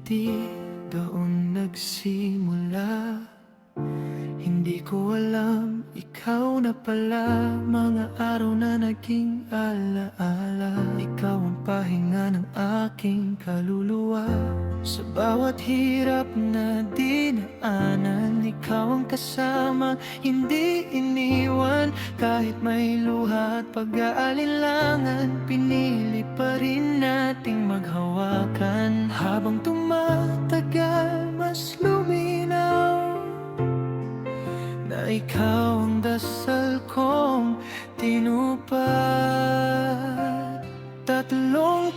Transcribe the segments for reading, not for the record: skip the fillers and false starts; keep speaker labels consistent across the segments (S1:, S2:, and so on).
S1: di doon nagsimula. Hindi ko alam, ikaw na pala. Mga araw na naging alaala. Ikaw ang pahinga ng aking kaluluwa. Sa bawat hirap na dinaanan, ikaw ang kasama, hindi iniwan. Kahit may luha at pag-aalinlangan, pinili pa rin nating maghawakan. Habang tumatagal, mas luminaw na ikaw ang dasal kong tinupad. 3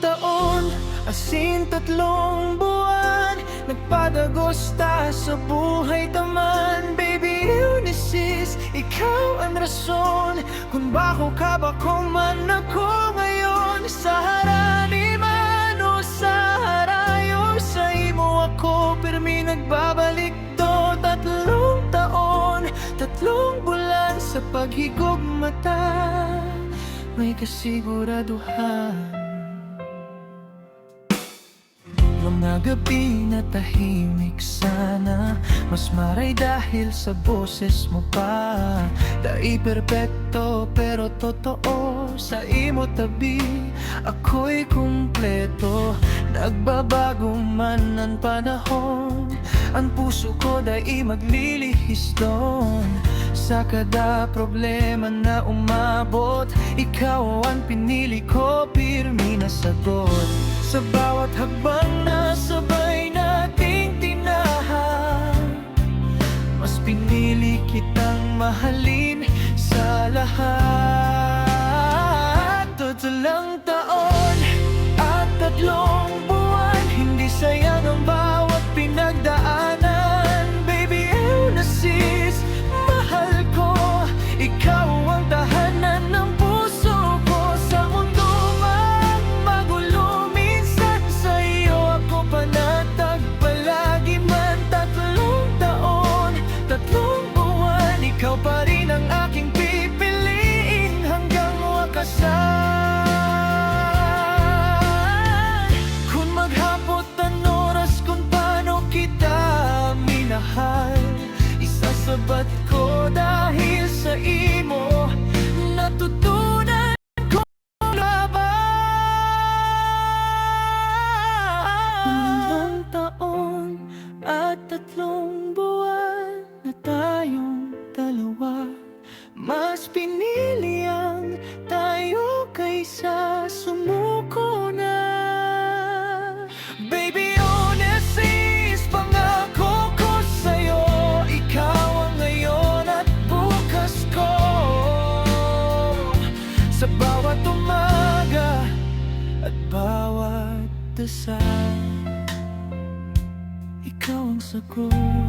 S1: taon, asin 3 buwan, nagpadagosta sa buhay taman. Baby Eunices, ikaw ang rason kung bako ka ba ko man ako ngayon. Sa harani man o sa harayo, sa imo ako pirmi nagbabalik do. 3 taon, 3 bulan sa paghigugmata, may kasiguraduhan. Mga gabi na tahimik sana, mas maray dahil sa boses mo pa. Dai perpekto pero totoo, sa imo tabi ako'y kumpleto. Nagbabago man ang panahon, ang puso ko dai maglilihis doon. Sa kada problema na umabot, ikaw ang pinili ko, pirmi na sagot. Sa bawat hakbang na sabay nating tinahan, mas pinili kitang mahalin sa lahat. 3 taon at 3 buwan, hindi sayang ang bawat pinagdaanan. Baby Eunices, mahal ko, ikaw ang tahanan ng puso ko. Sa mundo man magulo, minsan sa iyo ako panatag palagi man. 3 taon, 3 buwan, ikaw pa rin ang aking pipiliin hanggang wakasan. Kung maghapot ang oras kung paano kita minahal, isasabat ko dahil sa imo natutunan ko laban. 3 taon at 3 buwan na tayong dalawa, mas pinili ang tayo kaysa sumuko na. Baby Eunices, pangako ko sa'yo, ikaw ang ngayon at bukas ko. Sa bawat umaga at bawat dasal, ikaw ang sagot.